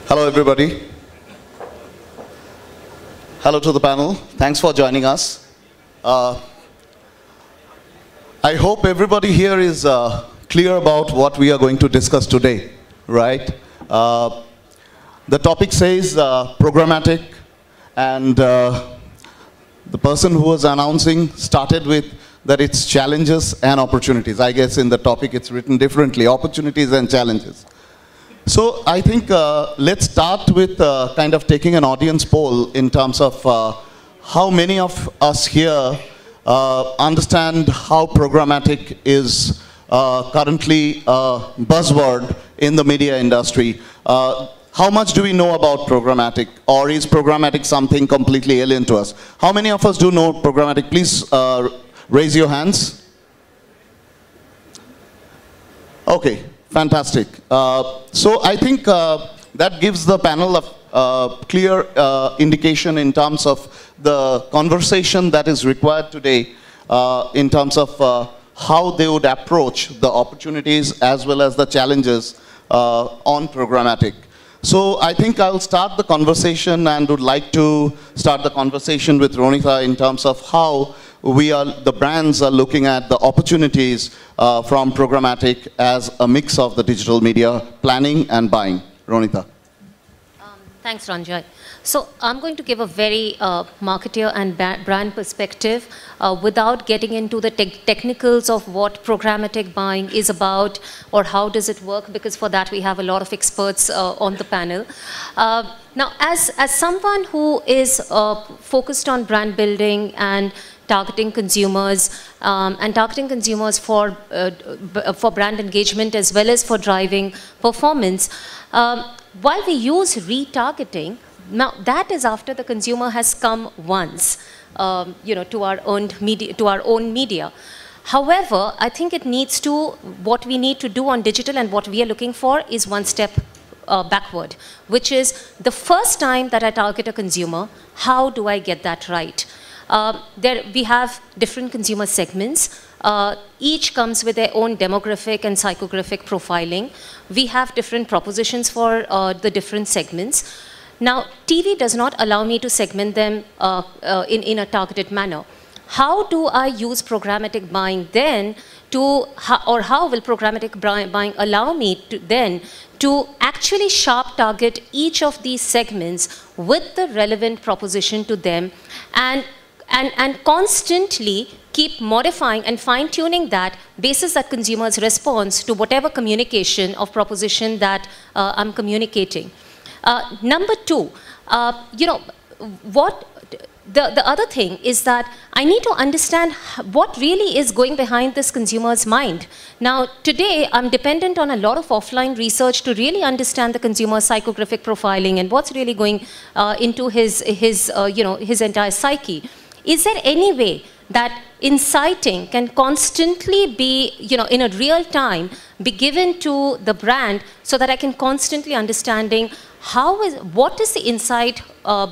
Hello, everybody. Hello to the panel. Thanks for joining us. I hope everybody here is clear about what we are going to discuss today, right? The topic says programmatic, and the person who was announcing started with that it's challenges and opportunities. I guess in the topic it's written differently, opportunities and challenges. So I think let's start with kind of taking an audience poll in terms of how many of us here understand how programmatic is currently a buzzword in the media industry. How much do we know about programmatic, or is programmatic something completely alien to us? How many of us do know programmatic? Please raise your hands. Okay. Fantastic. So I think that gives the panel a clear indication in terms of the conversation that is required today in terms of how they would approach the opportunities as well as the challenges on programmatic. So I think I'll start the conversation and would like to start the conversation with Ronita in terms of how the brands are looking at the opportunities from programmatic as a mix of the digital media planning and buying. Ronita. Thanks, Ranjay. So I'm going to give a very marketeer and brand perspective without getting into the technicals of what programmatic buying is about or how does it work, because for that we have a lot of experts on the panel. Now, as someone who is focused on brand building and targeting consumers for brand engagement as well as for driving performance, while we use retargeting, now that is after the consumer has come once, to our own media. However, I think what we need to do on digital and what we are looking for is one step backward, which is the first time that I target a consumer, how do I get that right? We have different consumer segments. Each comes with their own demographic and psychographic profiling. We have different propositions for the different segments. Now, TV does not allow me to segment them in a targeted manner. How do I use programmatic buying then or how will programmatic buying allow me to actually sharp target each of these segments with the relevant proposition to them and constantly keep modifying and fine-tuning that basis that consumer's response to whatever communication of proposition that I'm communicating. Number two, the other thing is that I need to understand what really is going behind this consumer's mind. Now, today, I'm dependent on a lot of offline research to really understand the consumer's psychographic profiling and what's really going into his entire psyche. Is there any way that inciting can constantly be, in a real time, be given to the brand so that I can constantly understanding what is the insight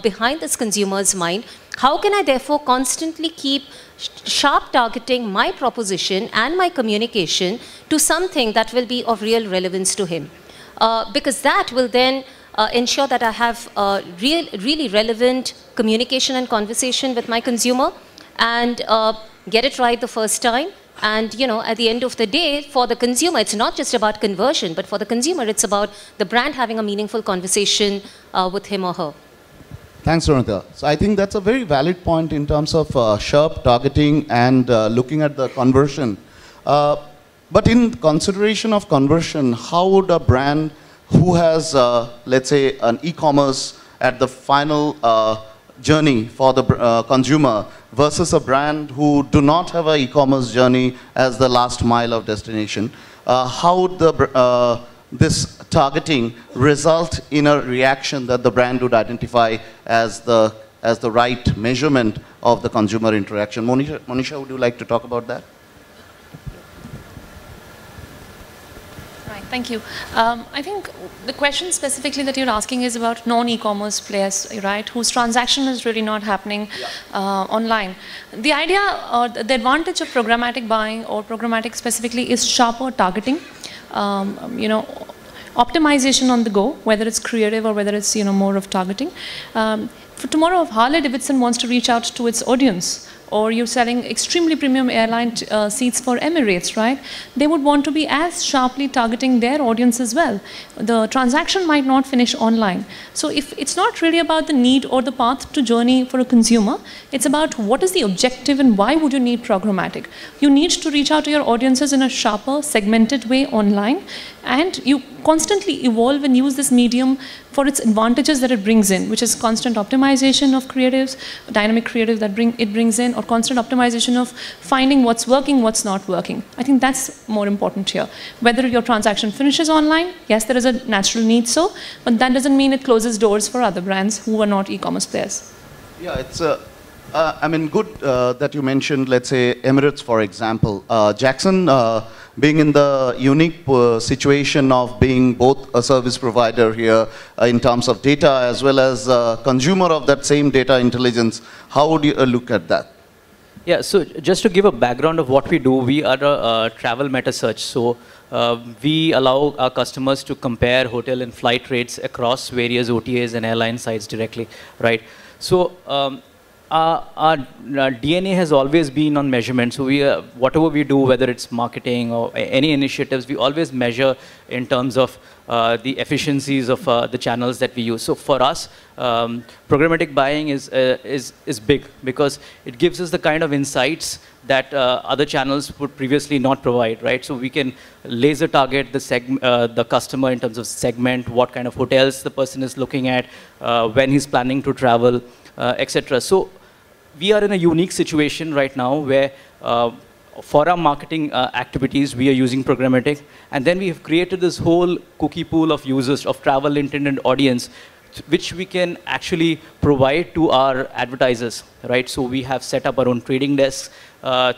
behind this consumer's mind? How can I therefore constantly keep sharp targeting my proposition and my communication to something that will be of real relevance to him? Because that will then ensure that I have really relevant communication and conversation with my consumer and get it right the first time. And, at the end of the day, for the consumer, it's not just about conversion, but for the consumer, it's about the brand having a meaningful conversation with him or her. Thanks, Ronita. So I think that's a very valid point in terms of sharp targeting and looking at the conversion. But in consideration of conversion, how would a brand who has, let's say, an e-commerce at the final journey for the consumer versus a brand who do not have an e-commerce journey as the last mile of destination, how would this targeting result in a reaction that the brand would identify as the right measurement of the consumer interaction? Monisha, would you like to talk about that? Thank you. I think the question specifically that you're asking is about non-e-commerce players, right, whose transaction is really not happening online. The idea or the advantage of programmatic buying or programmatic specifically is sharper targeting. optimization on the go, whether it's creative or whether it's more of targeting. For tomorrow, if Harley Davidson wants to reach out to its audience, or you're selling extremely premium airline seats for Emirates, right? They would want to be as sharply targeting their audience as well. The transaction might not finish online. So if it's not really about the need or the path to journey for a consumer, it's about what is the objective and why would you need programmatic. You need to reach out to your audiences in a sharper, segmented way online, and you constantly evolve and use this medium for its advantages that it brings in, which is constant optimization of creatives, dynamic creative that it brings in, or constant optimization of finding what's working, what's not working. I think that's more important here. Whether your transaction finishes online, yes, there is a natural need so, but that doesn't mean it closes doors for other brands who are not e-commerce players. Yeah, it's I mean, good that you mentioned, let's say, Emirates, for example. Jackson, being in the unique situation of being both a service provider here in terms of data as well as a consumer of that same data intelligence, how would you look at that? Yeah, so just to give a background of what we do, we are a travel meta search. So we allow our customers to compare hotel and flight rates across various OTAs and airline sites directly, right? So our DNA has always been on measurement. So we, whatever we do, whether it's marketing or any initiatives, we always measure in terms of the efficiencies of the channels that we use. So for us, programmatic buying is big because it gives us the kind of insights that other channels would previously not provide, right? So we can laser target the customer in terms of segment, what kind of hotels the person is looking at, when he's planning to travel, etc. So we are in a unique situation right now where for our marketing activities, we are using programmatic. And then we have created this whole cookie pool of users, of travel intended audience, which we can actually provide to our advertisers, right? So we have set up our own trading desks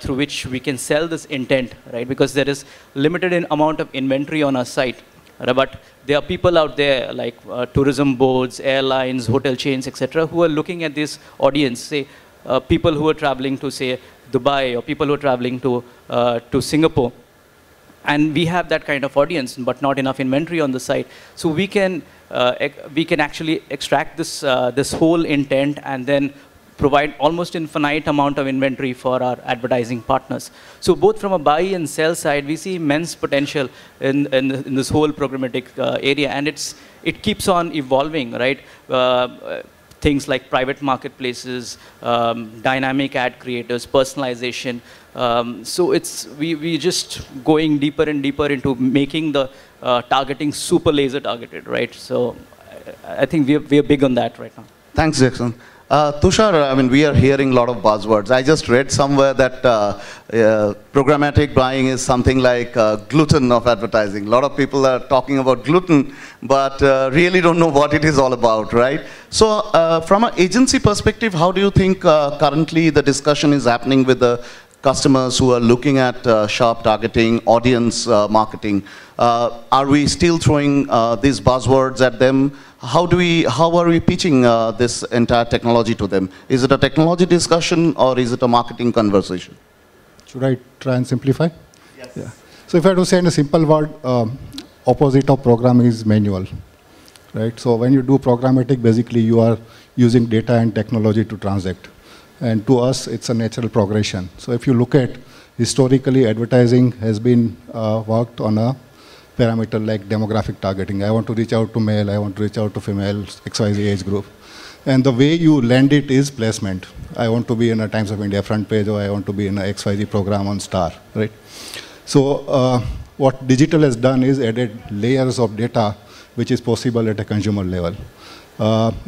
through which we can sell this intent, right? Because there is limited amount of inventory on our site. But there are people out there like tourism boards, airlines, hotel chains, etc., who are looking at this audience, say people who are traveling to, say, Dubai, or people who are traveling to Singapore. And we have that kind of audience, but not enough inventory on the site. So we can actually extract this, this whole intent and then provide almost infinite amount of inventory for our advertising partners. So both from a buy and sell side, we see immense potential in this whole programmatic area, and it keeps on evolving, right? Things like private marketplaces, dynamic ad creators, personalization. So we just going deeper and deeper into making the targeting super laser targeted, right? So I think we are big on that right now. Thanks, Jackson. Tushar, I mean, we are hearing a lot of buzzwords. I just read somewhere that programmatic buying is something like gluten of advertising. A lot of people are talking about gluten, but really don't know what it is all about, right? So from an agency perspective, how do you think currently the discussion is happening with the customers who are looking at sharp targeting, audience marketing? Are we still throwing these buzzwords at them? How are we pitching this entire technology to them? Is it a technology discussion or is it a marketing conversation? Should I try and simplify? Yes. Yeah. So if I had to say in a simple word, opposite of programming is manual, right? So when you do programmatic, basically you are using data and technology to transact. And to us, it's a natural progression. So if you look at historically, advertising has been worked on a parameter like demographic targeting. I want to reach out to male, I want to reach out to female, XYZ age group. And the way you land it is placement. I want to be in a Times of India front page, or I want to be in a XYZ program on Star, right? So what digital has done is added layers of data which is possible at a consumer level.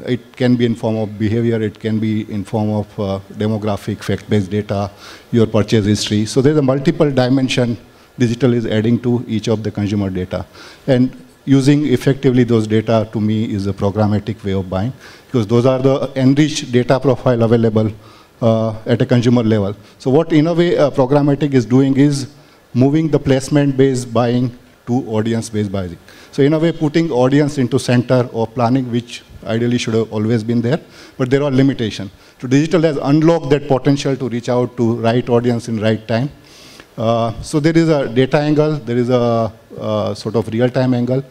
It can be in form of behavior, it can be in form of demographic, fact-based data, your purchase history. So there's a multiple dimension digital is adding to each of the consumer data. And using effectively those data, to me, is a programmatic way of buying, because those are the enriched data profile available at a consumer level. So what, in a way, programmatic is doing is moving the placement-based buying to audience-based buying. So in a way, putting audience into center or planning, which ideally should have always been there, but there are limitations. So digital has unlocked that potential to reach out to right audience in right time. So there is a data angle, there is a sort of real-time angle.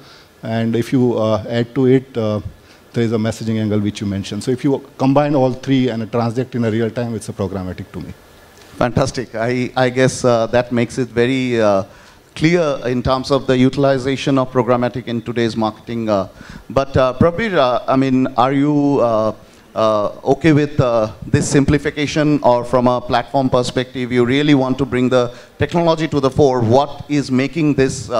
And if you add to it, there is a messaging angle which you mentioned. So if you combine all three and transact in a real time, it's a programmatic to me. Fantastic. I guess that makes it very clear in terms of the utilization of programmatic in today's marketing. But Prabir, I mean, are you okay with this simplification, or from a platform perspective, you really want to bring the technology to the fore? What is making this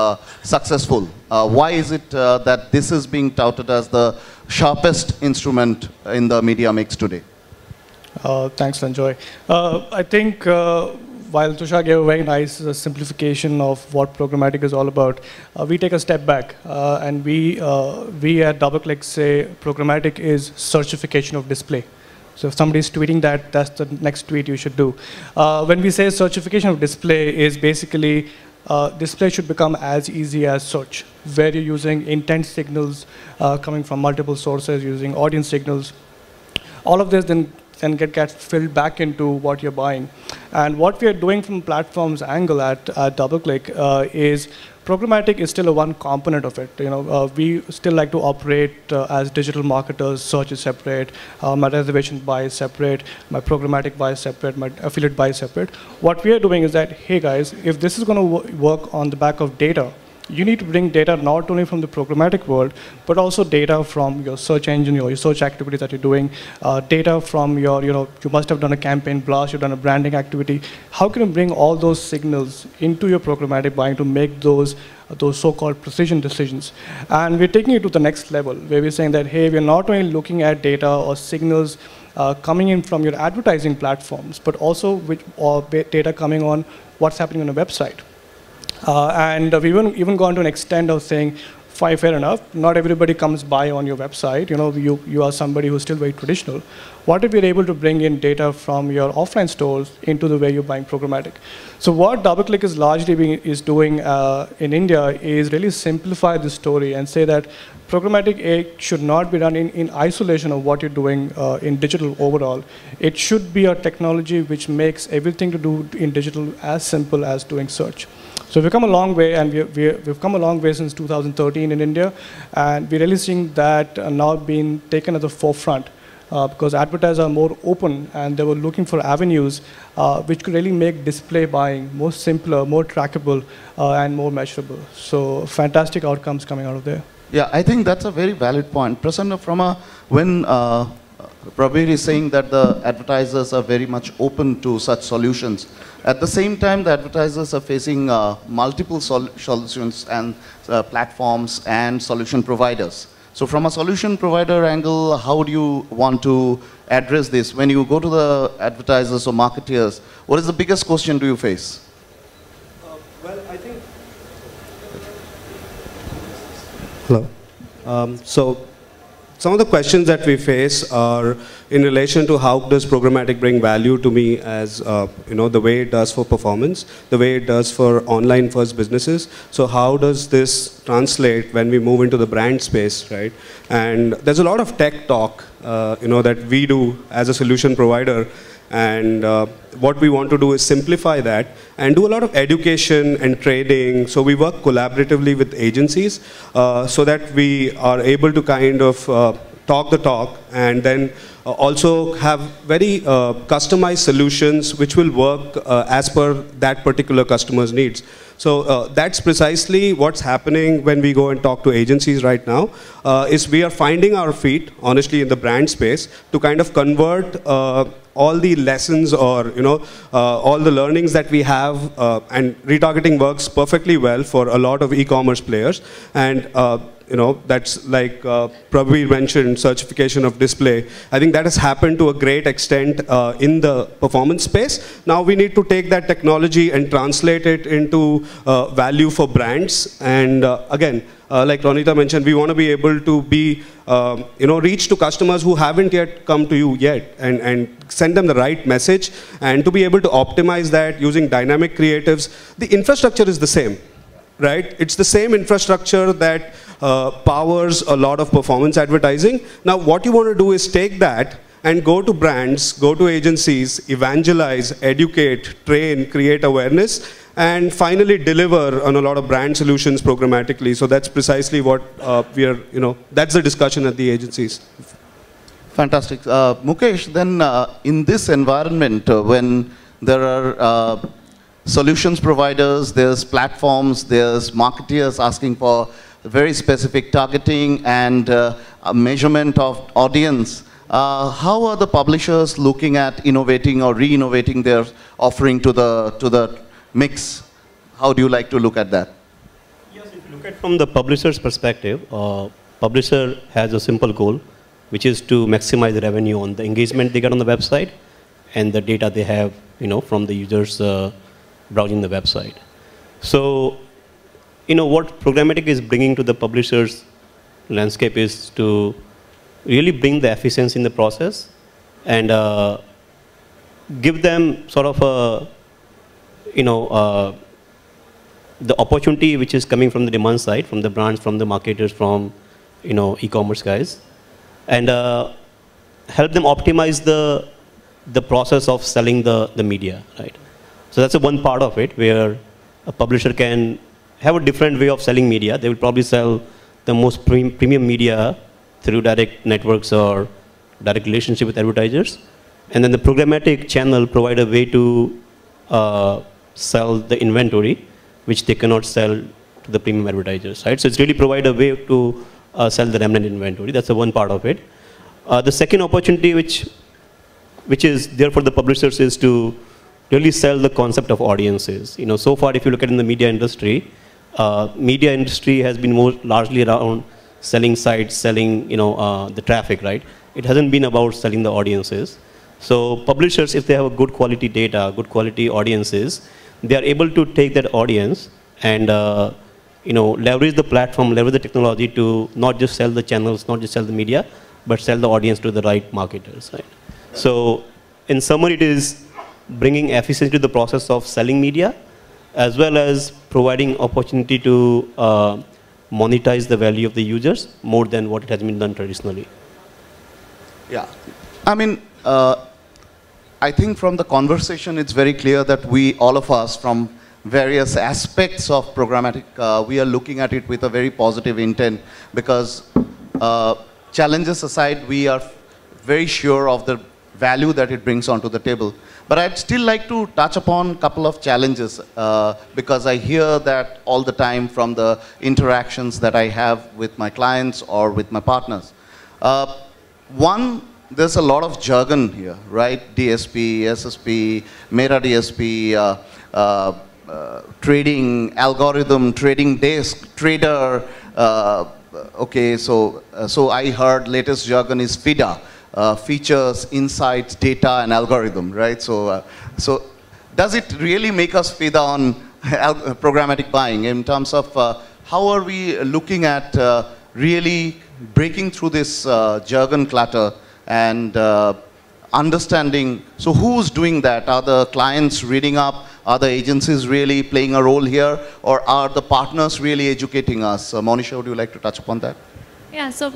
successful? Why is it that this is being touted as the sharpest instrument in the media mix today? Thanks, Ranjoy. I think while Tushar gave a very nice simplification of what programmatic is all about, we take a step back and we at DoubleClick say programmatic is searchification of display. So if somebody is tweeting that, that's the next tweet you should do. When we say searchification of display, is basically display should become as easy as search, where you're using intent signals coming from multiple sources, using audience signals. All of this then get filled back into what you're buying. And what we are doing from platform's angle at DoubleClick is programmatic is still a one component of it. You know, we still like to operate as digital marketers. Search is separate, my reservation buy is separate, my programmatic buy is separate, my affiliate buy is separate. What we are doing is that, hey guys, if this is going to work on the back of data, you need to bring data not only from the programmatic world, but also data from your search engine, or your search activities that you're doing, data from your, you must have done a campaign blast, you've done a branding activity. How can you bring all those signals into your programmatic buying to make those so-called precision decisions? And we're taking it to the next level, where we're saying that, hey, we're not only looking at data or signals coming in from your advertising platforms, but also data coming on what's happening on a website. And we've even gone to an extent of saying, fine, fair enough, not everybody comes by on your website. You know, you are somebody who's still very traditional. What if we're able to bring in data from your offline stores into the way you're buying programmatic? So what DoubleClick is largely doing in India is really simplify the story and say that programmatic should not be done in isolation of what you're doing in digital overall. It should be a technology which makes everything to do in digital as simple as doing search. So we've come a long way, and we've come a long way since 2013 in India, and we're really seeing that now being taken at the forefront because advertisers are more open, and they were looking for avenues which could really make display buying more simpler, more trackable, and more measurable. So fantastic outcomes coming out of there. Yeah, I think that's a very valid point. Prasanna, when Prabir is saying that the advertisers are very much open to such solutions, at the same time the advertisers are facing multiple solutions and platforms and solution providers. So from a solution provider angle, how do you want to address this? When you go to the advertisers or marketeers, what is the biggest question do you face? Well, I think... Hello. So some of the questions that we face are in relation to how does programmatic bring value to me as, the way it does for performance, the way it does for online first businesses. So how does this translate when we move into the brand space, right? And there's a lot of tech talk, that we do as a solution provider. And what we want to do is simplify that and do a lot of education and training. So we work collaboratively with agencies so that we are able to kind of talk the talk and then also have very customized solutions which will work as per that particular customer's needs. So that's precisely what's happening when we go and talk to agencies right now, is we are finding our feet, honestly, in the brand space to kind of convert all the lessons or, all the learnings that we have, and retargeting works perfectly well for a lot of e-commerce players. And that's like Prabir mentioned, searchification of display. I think that has happened to a great extent in the performance space. Now we need to take that technology and translate it into value for brands. And again, like Ronita mentioned, we want to be able to be, reach to customers who haven't yet come to you yet and send them the right message, and to be able to optimize that using dynamic creatives. The infrastructure is the same, right? It's the same infrastructure that powers a lot of performance advertising. Now, what you want to do is take that and go to brands, go to agencies, evangelize, educate, train, create awareness, and finally deliver on a lot of brand solutions programmatically. So that's precisely what we are, that's the discussion at the agencies. Fantastic. Mukesh, then in this environment, when there are solutions providers, there's platforms, there's marketeers asking for very specific targeting and a measurement of audience, how are the publishers looking at innovating or re-innovating their offering to the mix? How do you like to look at that? Yes, if you look at from the publisher's perspective, publisher has a simple goal, which is to maximize the revenue on the engagement they get on the website and the data they have, from the users browsing the website. So, what programmatic is bringing to the publisher's landscape is to really bring the efficiency in the process and give them sort of a, the opportunity which is coming from the demand side, from the brands, from the marketers, from e-commerce guys, and help them optimize the process of selling the media, right? So that's one part of it where a publisher can have a different way of selling media. They will probably sell the most premium media through direct networks or direct relationship with advertisers, and then the programmatic channel provide a way to sell the inventory which they cannot sell to the premium advertisers, right? So it's really provide a way to sell the remnant inventory. That's the one part of it. The second opportunity which is there for the publishers is to really sell the concept of audiences. So far if you look at in the media industry has been more largely around selling sites, selling the traffic, right? It hasn't been about selling the audiences. So publishers, if they have a good quality data, good quality audiences, they are able to take that audience and leverage the platform, leverage the technology to not just sell the channels, not just sell the media, but sell the audience to the right marketers, right? So in summary, it is bringing efficiency to the process of selling media, as well as providing opportunity to monetize the value of the users more than what it has been done traditionally. Yeah, I mean, I think from the conversation, it's very clear that all of us, from various aspects of programmatic, we are looking at it with a very positive intent, because challenges aside, we are very sure of the value that it brings onto the table. But I'd still like to touch upon a couple of challenges, because I hear that all the time from the interactions that I have with my clients or with my partners. One, there's a lot of jargon here, right? DSP, SSP, Meta DSP, trading, algorithm, trading desk, trader. Okay, so I heard latest jargon is FIDA, features, insights, data, and algorithm, right? So does it really make us FIDA on programmatic buying in terms of how are we looking at really breaking through this jargon clutter and understanding, so who's doing that? Are the clients reading up? Are the agencies really playing a role here? Or are the partners really educating us? Monisha, would you like to touch upon that? Yeah, so,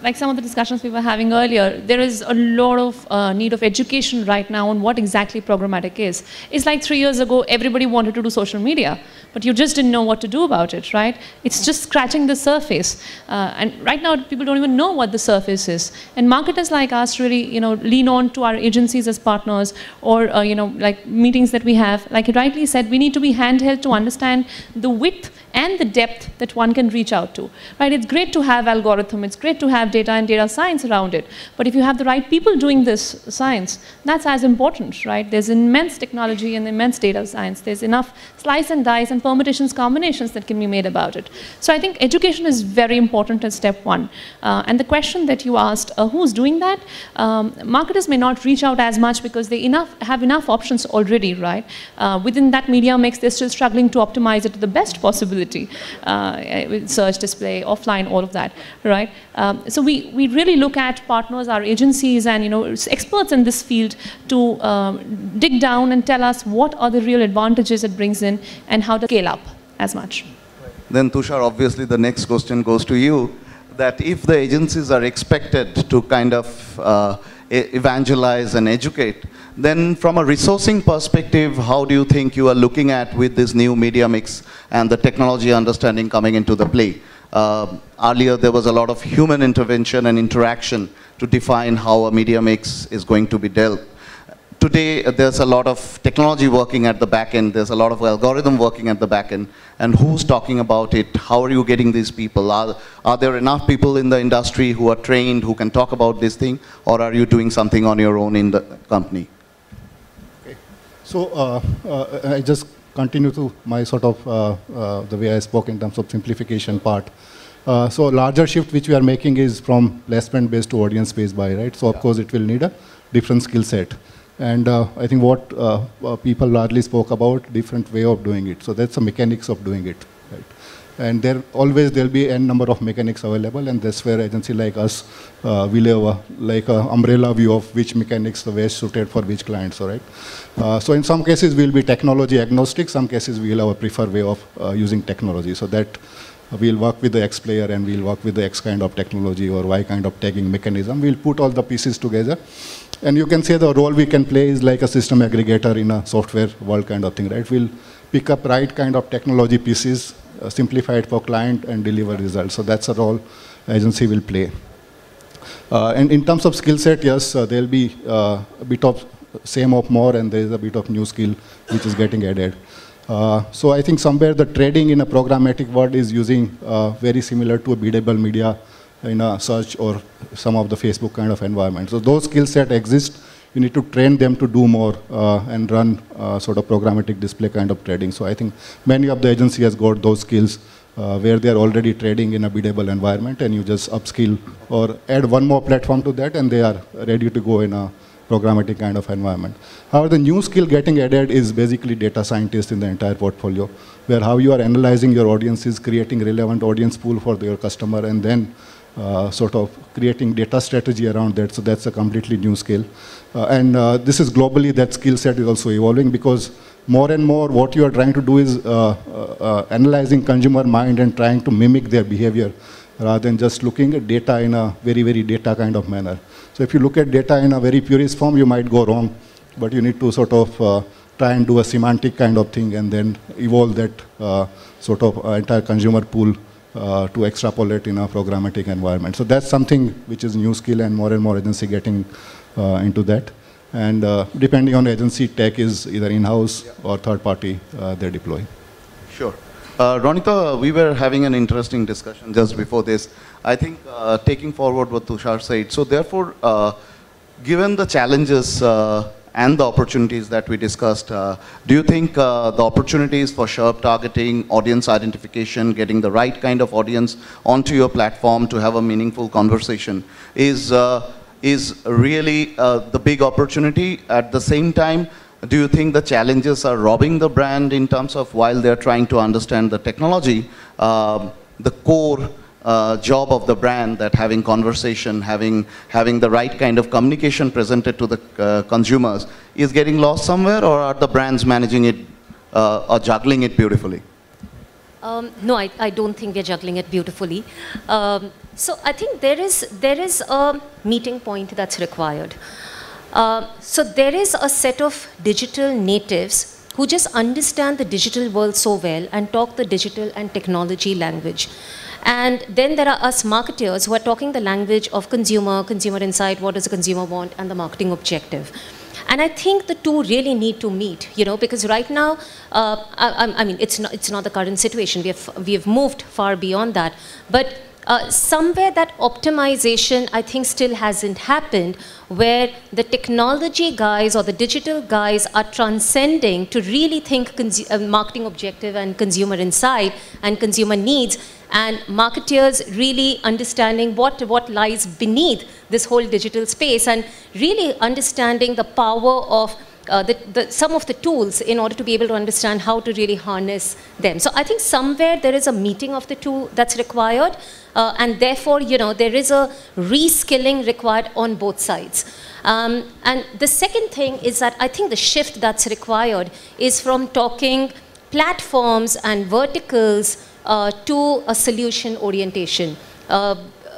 like some of the discussions we were having earlier, there is a lot of need of education right now on what exactly programmatic is. It's like 3 years ago, everybody wanted to do social media, but you just didn't know what to do about it, right? It's just scratching the surface. And right now, people don't even know what the surface is. And marketers like us really, lean on to our agencies as partners, or, like meetings that we have. Like you rightly said, we need to be handheld to understand the width and the depth that one can reach out to, right? It's great to have algorithm, it's great to have data and data science around it, but if you have the right people doing this science, that's as important, right? There's immense technology and immense data science. There's enough slice and dice and permutations, combinations that can be made about it. So I think education is very important as step one. And the question that you asked, who's doing that? Marketers may not reach out as much because they have enough options already, right? Within that media mix, they're still struggling to optimize it to the best possibility. With search, display, offline, all of that, right? So we really look at partners, our agencies, and experts in this field to dig down and tell us what are the real advantages it brings in and how to scale up as much. Then Tushar, obviously the next question goes to you, that if the agencies are expected to kind of evangelize and educate. Then from a resourcing perspective, how do you think you are looking at with this new media mix and the technology understanding coming into the play? Earlier, there was a lot of human intervention and interaction to define how a media mix is going to be dealt. Today, there's a lot of technology working at the back end. There's a lot of algorithm working at the back end. And who's talking about it? How are you getting these people? Are there enough people in the industry who are trained, who can talk about this thing? Or are you doing something on your own in the company? Okay. So I just continue to my sort of the way I spoke in terms of simplification part. So larger shift which we are making is from placement based to audience based buy, right? So of course it will need a different skill set. And I think what people largely spoke about, different way of doing it. So that's the mechanics of doing it, right? And there'll be n number of mechanics available, and that's where agency like us will have like an umbrella view of which mechanics the best suited for which clients, all right? So in some cases we'll be technology agnostic, some cases we'll have a preferred way of using technology. So that we'll work with the X player and we'll work with the X kind of technology or Y kind of tagging mechanism. We'll put all the pieces together. And you can say the role we can play is like a system aggregator in a software world kind of thing, right? We'll pick up right kind of technology pieces, simplify it for client and deliver results. So that's a role agency will play. And in terms of skill set, yes, there'll be a bit of same of more, and there is a bit of new skill which is getting added. So I think somewhere the trading in a programmatic world is using very similar to a biddable media in a search or some of the Facebook kind of environment. So those skill set exist. You need to train them to do more and run sort of programmatic display kind of trading. So I think many of the agency has got those skills where they are already trading in a biddable environment, and you just upskill or add one more platform to that, and they are ready to go in a programmatic kind of environment. However, the new skill getting added is basically data scientist in the entire portfolio, where how you are analyzing your audiences, creating relevant audience pool for your customer, and then sort of creating data strategy around that. So that's a completely new skill. And this is globally, that skill set is also evolving, because more and more what you are trying to do is analyzing consumer mind and trying to mimic their behavior rather than just looking at data in a very, very data kind of manner. So if you look at data in a very purist form, you might go wrong, but you need to sort of try and do a semantic kind of thing and then evolve that sort of entire consumer pool to extrapolate in a programmatic environment. So that's something which is new skill, and more agency getting into that. And depending on agency, tech is either in-house or third party they're deploying. Sure. Ronita, we were having an interesting discussion just before this. I think taking forward what Tushar said, so therefore, given the challenges and the opportunities that we discussed, do you think the opportunities for sharp targeting, audience identification, getting the right kind of audience onto your platform to have a meaningful conversation is really the big opportunity? At the same time, do you think the challenges are robbing the brand in terms of, while they're trying to understand the technology, the core job of the brand, that having conversation, having the right kind of communication presented to the consumers, is getting lost somewhere, or are the brands managing it or juggling it beautifully? No, I don't think we're juggling it beautifully. So I think there is a meeting point that's required. So there is a set of digital natives who just understand the digital world so well and talk the digital and technology language. And then there are us marketers who are talking the language of consumer insight, what does the consumer want, and the marketing objective. And I think the two really need to meet, because right now, I mean, it's not the current situation. We have moved far beyond that. But somewhere that optimization, I think, still hasn't happened, where the technology guys or the digital guys are transcending to really think marketing objective and consumer insight and consumer needs, and marketers really understanding what lies beneath this whole digital space, and really understanding the power of some of the tools in order to be able to understand how to really harness them. So I think somewhere there is a meeting of the two that's required, and therefore, there is a reskilling required on both sides. And the second thing is that I think the shift that's required is from talking platforms and verticals to a solution orientation.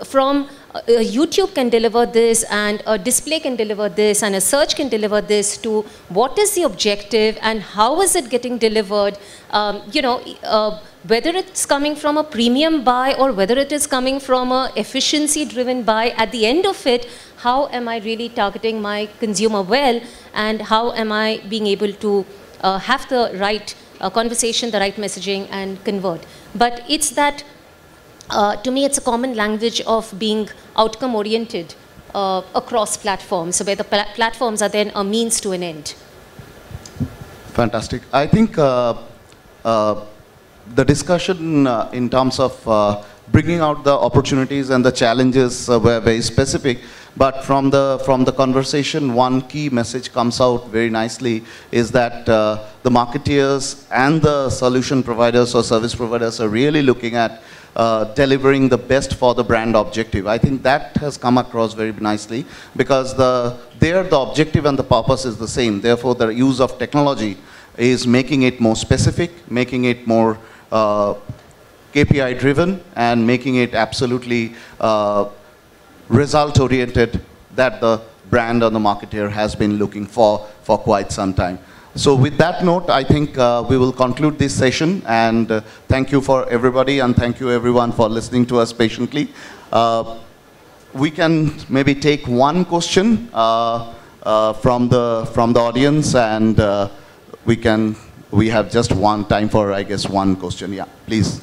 From YouTube can deliver this, and a display can deliver this, and a search can deliver this, to what is the objective and how is it getting delivered, whether it's coming from a premium buy or whether it is coming from a efficiency driven buy, at the end of it, how am I really targeting my consumer well, and how am I being able to have the right conversation, the right messaging, and convert. But it's that, to me, it's a common language of being outcome oriented across platforms, so where the platforms are then a means to an end. Fantastic. I think the discussion in terms of bringing out the opportunities and the challenges were very specific, but from the conversation, one key message comes out very nicely, is that the marketeers and the solution providers or service providers are really looking at delivering the best for the brand objective. I think that has come across very nicely, because the objective and the purpose is the same. Therefore, the use of technology is making it more specific, making it more KPI driven, and making it absolutely result oriented, that the brand or the marketer has been looking for quite some time. So with that note, I think we will conclude this session, and thank you for everybody, and thank you everyone for listening to us patiently. We can maybe take one question from the audience, and we have just one time for, I guess, one question. Yeah, please.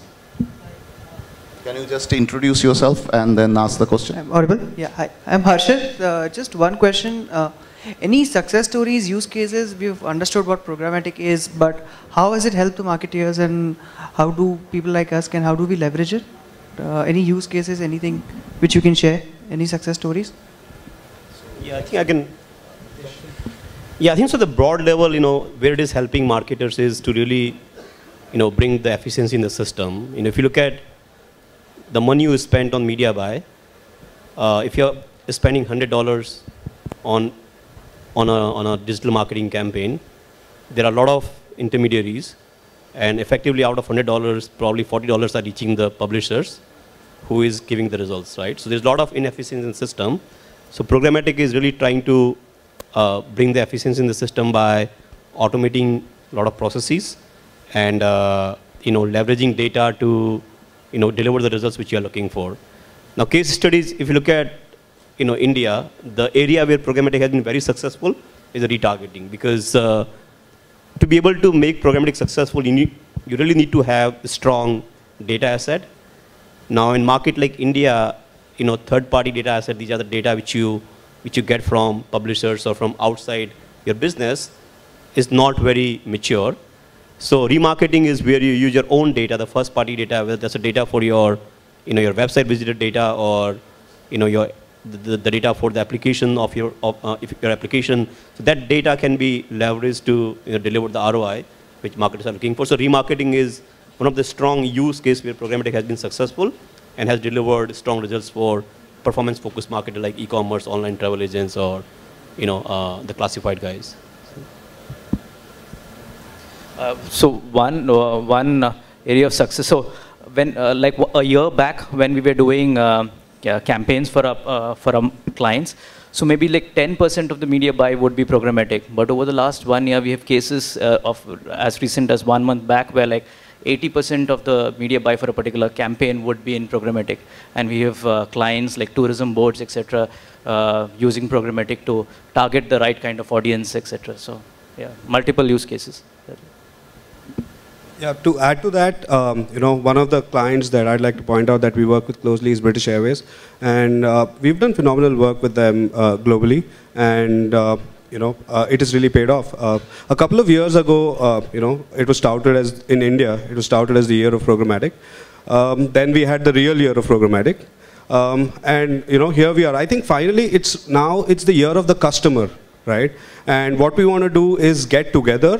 Can you just introduce yourself and then ask the question? I'm audible? Yeah, hi. I'm Harshit. Just one question. Any success stories, use cases? We've understood what programmatic is, but how has it helped the marketeers, and how do people like us how do we leverage it? Any use cases, anything which you can share? Any success stories? Yeah, I think I can. Yeah, I think so. The broad level, where it is helping marketers is to really, bring the efficiency in the system. If you look at the money you spent on media buy, if you're spending $100 on a digital marketing campaign, there are a lot of intermediaries, and effectively out of $100, probably $40 are reaching the publishers, who is giving the results, right? So there's a lot of inefficiency in the system. So programmatic is really trying to bring the efficiency in the system by automating a lot of processes and leveraging data to deliver the results which you are looking for. Now, case studies, if you look at India, the area where programmatic has been very successful is the retargeting, because to be able to make programmatic successful, you really need to have a strong data asset. Now, in market like India, third-party data asset, these are the data which you get from publishers or from outside your business, is not very mature. So remarketing is where you use your own data, the first-party data, whether that's the data for your, your website visitor data, or the data for the application of your application. So that data can be leveraged to deliver the ROI which marketers are looking for. So remarketing is one of the strong use case where programmatic has been successful and has delivered strong results for performance-focused marketer like e-commerce, online travel agents, or the classified guys. So one area of success. So when like a year back when we were doing campaigns for our clients, so maybe like 10% of the media buy would be programmatic. But over the last 1 year, we have cases of as recent as 1 month back where like 80% of the media buy for a particular campaign would be in programmatic. And we have clients like tourism boards, etc., using programmatic to target the right kind of audience, etc. So yeah, multiple use cases. Yeah, to add to that, one of the clients that I'd like to point out that we work with closely is British Airways, and we've done phenomenal work with them globally, and it has really paid off. A couple of years ago, it was touted as, in India, it was touted as the year of programmatic. Then we had the real year of programmatic, and here we are. I think finally it's the year of the customer right? And what we want to do is get together,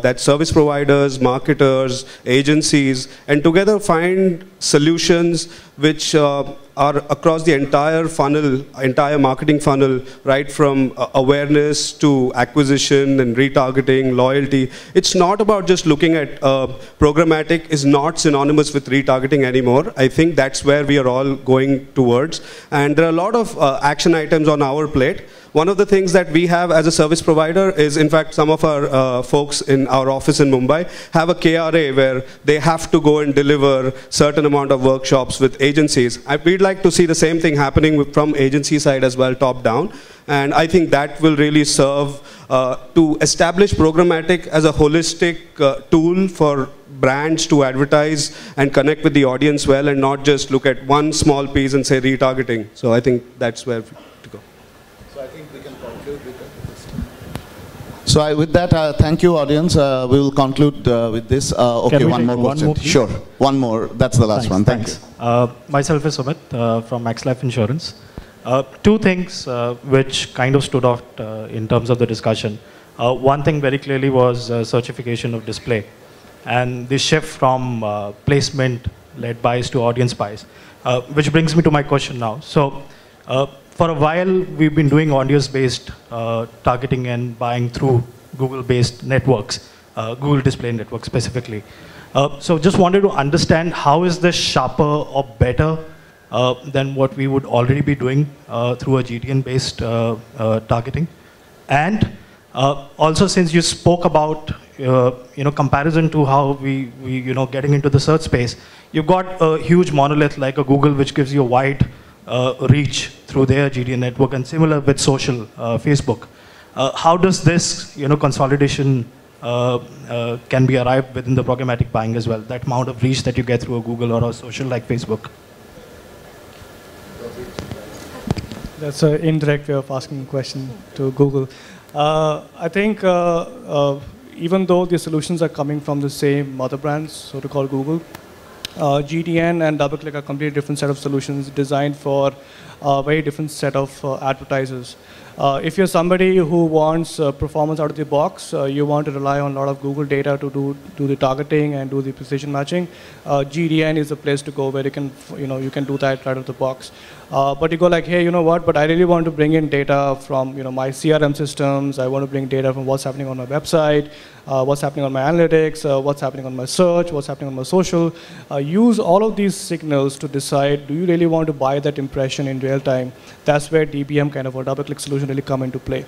that service providers, marketers, agencies, and together find solutions which are across the entire funnel, entire marketing funnel, right from awareness to acquisition and retargeting, loyalty. It's not about just looking at programmatic is not synonymous with retargeting anymore. I think that's where we are all going towards. And there are a lot of action items on our plate. One of the things that we have as a service provider is, in fact, some of our folks in our office in Mumbai have a KRA where they have to go and deliver certain amount of workshops with agencies. We'd like to see the same thing happening from agency side as well, top down. And I think that will really serve to establish programmatic as a holistic tool for brands to advertise and connect with the audience well, and not just look at one small piece and say retargeting. So I think that's where to go. So I think we can conclude with this. So with that, thank you, audience. We will conclude with this. Okay, one more question. Sure, one more. That's the last one. Thank you. Myself is Sumit from Max Life Insurance. Two things which kind of stood out in terms of the discussion. One thing very clearly was certification of display, and the shift from placement-led buys to audience buys, which brings me to my question now. So, for a while, we've been doing audience-based targeting and buying through Google-based networks, Google Display Network specifically. So just wanted to understand, how is this sharper or better than what we would already be doing through a GTN-based targeting? And also, since you spoke about comparison to how we getting into the search space, you've got a huge monolith like a Google, which gives you a wide reach through their GTN network, and similar with social, Facebook. How does this consolidation can be arrived within the programmatic buying as well, that amount of reach that you get through a Google or a social like Facebook? That's an indirect way of asking a question to Google. I think even though the solutions are coming from the same mother brands, so to call Google, GTN and DoubleClick are completely different set of solutions designed for a very different set of advertisers. If you're somebody who wants performance out of the box, you want to rely on a lot of Google data to do the targeting and do the precision matching, GTN is the place to go where you can, you can do that right out of the box. But you go like, hey, you know what, but I really want to bring in data from my CRM systems, I want to bring data from what's happening on my website, what's happening on my analytics, what's happening on my search, what's happening on my social. Use all of these signals to decide, do you really want to buy that impression in real time? That's where DBM kind of a DoubleClick solution really come into play.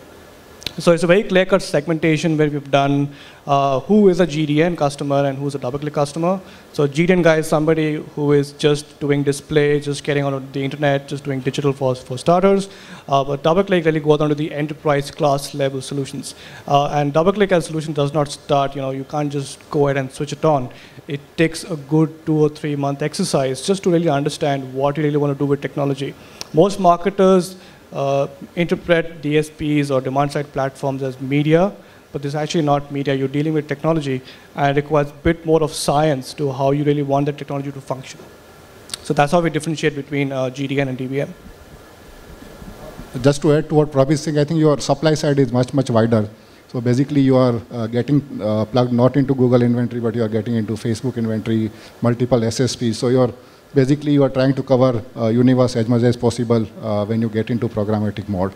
So it's a very clear-cut segmentation where we've done who is a GTN customer and who's a DoubleClick customer. So GTN guy is somebody who is just doing display, just getting on the internet, just doing digital for starters. But DoubleClick really goes on to the enterprise class level solutions. And DoubleClick as a solution does not start, you can't just go ahead and switch it on. It takes a good 2 or 3 month exercise just to really understand what you really want to do with technology. Most marketers interpret DSPs or demand-side platforms as media, but this is actually not media. You're dealing with technology, and it requires a bit more of science to how you really want the technology to function. So that's how we differentiate between GTN and DBM. Just to add to what Prabhi is saying, I think your supply side is much, much wider. So basically, you are getting plugged not into Google inventory, but you are getting into Facebook inventory, multiple SSPs. So basically, you are trying to cover universe as much as possible when you get into programmatic mode.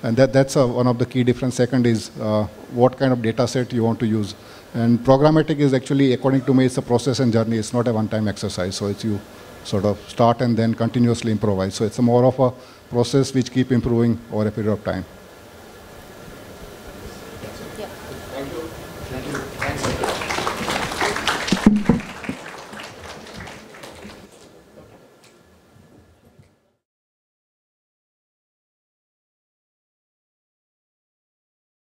And that's one of the key difference. Second is what kind of data set you want to use. And programmatic is actually, according to me, it's a process and journey. It's not a one-time exercise. So it's you sort of start and then continuously improvise. So it's more of a process which keep improving over a period of time. Yeah. Thank you. Thank you. Thanks.